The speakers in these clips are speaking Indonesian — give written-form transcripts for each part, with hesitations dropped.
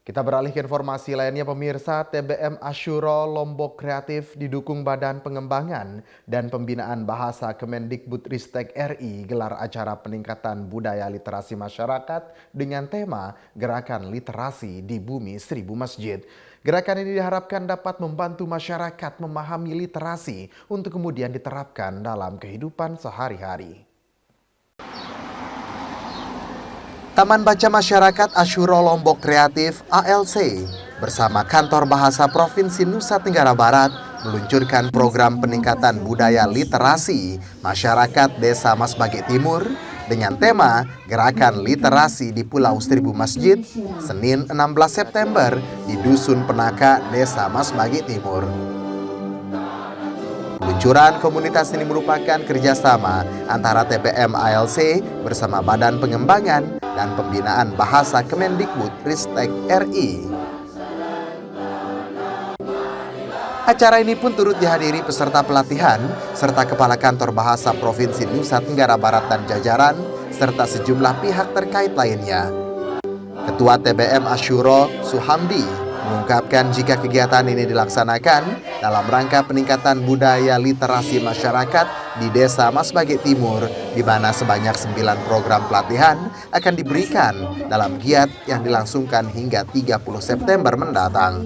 Kita beralih ke informasi lainnya pemirsa, TBM Asyuro Lombok Kreatif didukung Badan Pengembangan dan Pembinaan Bahasa Kemendikbudristek RI gelar acara peningkatan budaya literasi masyarakat dengan tema Gerakan Literasi di Bumi Seribu Masjid. Gerakan ini diharapkan dapat membantu masyarakat memahami literasi untuk kemudian diterapkan dalam kehidupan sehari-hari. Taman Baca Masyarakat Asyuro Lombok Kreatif ALC bersama Kantor Bahasa Provinsi Nusa Tenggara Barat meluncurkan program peningkatan budaya literasi masyarakat Desa Masbage Timur dengan tema Gerakan Literasi di Pulau Seribu Masjid Senin 16 September di Dusun Penaka, Desa Masbage Timur. Peluncuran komunitas ini merupakan kerjasama antara TBM ALC bersama Badan Pengembangan dan Pembinaan Bahasa Kemendikbudristek RI. Acara ini pun turut dihadiri peserta pelatihan serta Kepala Kantor Bahasa Provinsi Nusa Tenggara Barat dan jajaran serta sejumlah pihak terkait lainnya. Ketua TBM Asyuro Suhamdi mengungkapkan jika kegiatan ini dilaksanakan dalam rangka peningkatan budaya literasi masyarakat di Desa Masbage Timur, di mana sebanyak 9 program pelatihan akan diberikan dalam giat yang dilangsungkan hingga 30 September mendatang.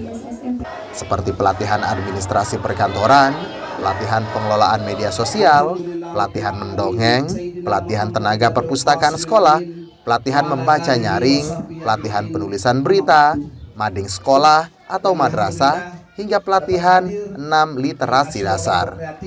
Seperti pelatihan administrasi perkantoran, pelatihan pengelolaan media sosial, pelatihan mendongeng, pelatihan tenaga perpustakaan sekolah, pelatihan membaca nyaring, pelatihan penulisan berita, mading sekolah atau madrasah, hingga pelatihan 6 literasi dasar.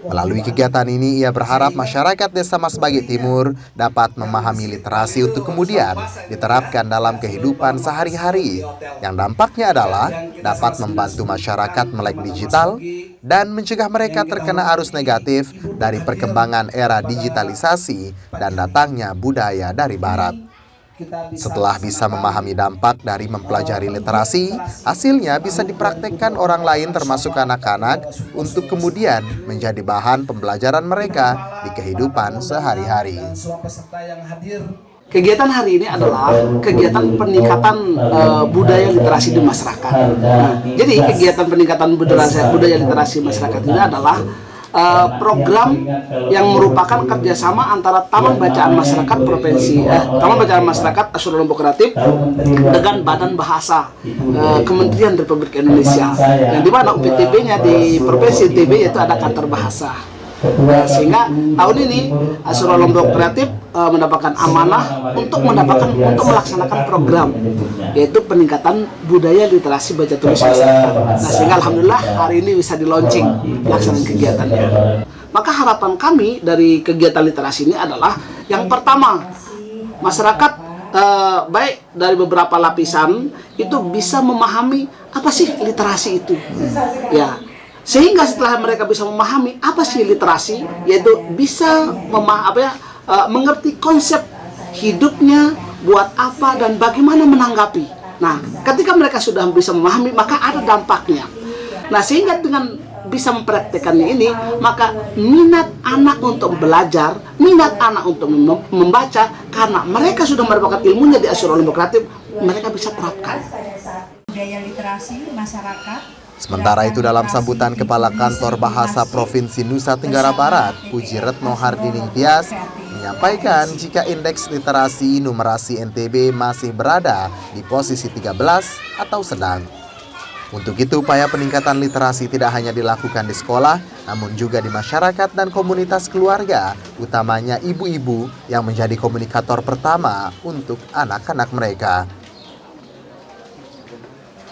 Melalui kegiatan ini, ia berharap masyarakat Desa Masbage Timur dapat memahami literasi untuk kemudian diterapkan dalam kehidupan sehari-hari, yang dampaknya adalah dapat membantu masyarakat melek digital dan mencegah mereka terkena arus negatif dari perkembangan era digitalisasi dan datangnya budaya dari Barat. Setelah bisa memahami dampak dari mempelajari literasi, hasilnya bisa dipraktekkan orang lain termasuk anak-anak untuk kemudian menjadi bahan pembelajaran mereka di kehidupan sehari-hari. Kegiatan hari ini adalah kegiatan peningkatan budaya literasi di masyarakat. Jadi kegiatan peningkatan budaya literasi masyarakat ini adalah program yang merupakan kerjasama antara Taman Bacaan Masyarakat Taman Bacaan Masyarakat Asyuro Lombok Kreatif dengan Badan Bahasa Kementerian Republik Indonesia, yang dimana UPTB-nya di Provinsi NTB yaitu ada Kantor Bahasa. Sehingga tahun ini Asyuro Lombok Kreatif mendapatkan amanah untuk melaksanakan program yaitu peningkatan budaya literasi baca tulis masyarakat. Nah, sehingga alhamdulillah hari ini bisa di-launching pelaksanaan kegiatannya. Maka harapan kami dari kegiatan literasi ini adalah yang pertama, masyarakat baik dari beberapa lapisan itu bisa memahami apa sih literasi itu. Ya. Sehingga setelah mereka bisa memahami apa sih literasi, yaitu bisa mengerti konsep hidupnya, buat apa dan bagaimana menanggapi. Nah, ketika mereka sudah bisa memahami, maka ada dampaknya. Nah, sehingga dengan bisa mempraktekannya ini, maka minat anak untuk belajar, minat anak untuk membaca, karena mereka sudah mendapatkan ilmunya di Asyuro Lombok Kreatif, mereka bisa terapkan. Budaya literasi masyarakat. Sementara itu dalam sambutan Kepala Kantor Bahasa Provinsi Nusa Tenggara Barat, Puji Retno Hardining Tias, menyampaikan jika indeks literasi numerasi NTB masih berada di posisi 13 atau sedang. Untuk itu, upaya peningkatan literasi tidak hanya dilakukan di sekolah, namun juga di masyarakat dan komunitas keluarga, utamanya ibu-ibu yang menjadi komunikator pertama untuk anak-anak mereka.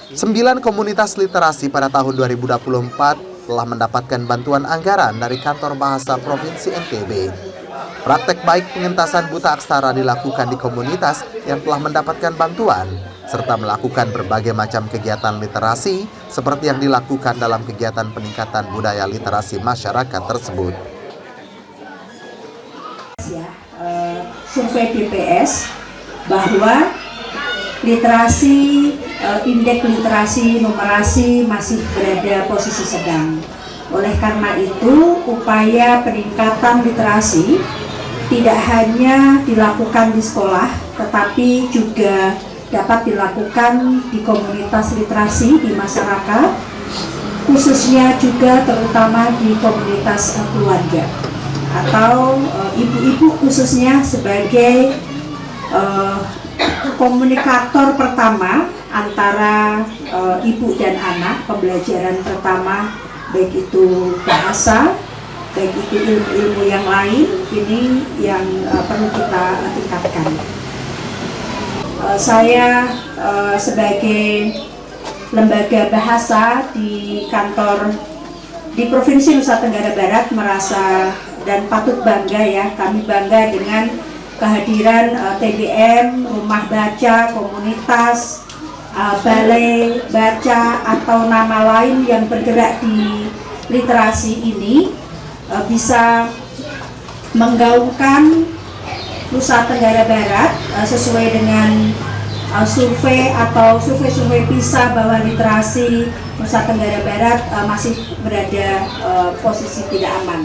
9 komunitas literasi pada tahun 2024 telah mendapatkan bantuan anggaran dari Kantor Bahasa Provinsi NTB. Praktek baik pengentasan buta aksara dilakukan di komunitas yang telah mendapatkan bantuan, serta melakukan berbagai macam kegiatan literasi seperti yang dilakukan dalam kegiatan peningkatan budaya literasi masyarakat tersebut. Survei BPS bahwa literasi, indeks literasi, numerasi masih berada posisi sedang. Oleh karena itu, upaya peningkatan literasi tidak hanya dilakukan di sekolah, tetapi juga dapat dilakukan di komunitas literasi di masyarakat, khususnya juga terutama di komunitas keluarga atau ibu-ibu khususnya sebagai komunikator pertama antara ibu dan anak, pembelajaran pertama baik itu bahasa, baik itu ilmu-ilmu yang lain, ini yang perlu kita tingkatkan. Saya sebagai lembaga bahasa di kantor di Provinsi Nusa Tenggara Barat merasa dan patut bangga ya, kami bangga dengan kehadiran TBM, rumah baca, komunitas, balai baca atau nama lain yang bergerak di literasi ini bisa menggaungkan Nusa Tenggara Barat sesuai dengan survei atau survei PISA bahwa literasi Nusa Tenggara Barat masih berada posisi tidak aman.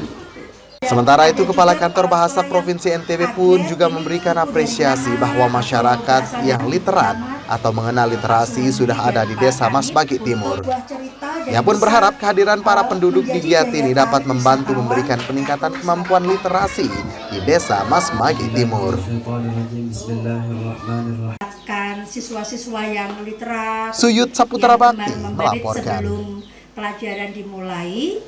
Sementara itu, Kepala Kantor Bahasa Provinsi NTB pun juga memberikan apresiasi bahwa masyarakat yang literat atau mengenal literasi sudah ada di Desa Masbagi Timur. Ia pun berharap kehadiran para penduduk di Giat ini dapat membantu memberikan peningkatan kemampuan literasi di Desa Masbagi Timur. Siswa-siswa yang literat, Suyut Saputra Bakti melaporkan. Sebelum pelajaran dimulai,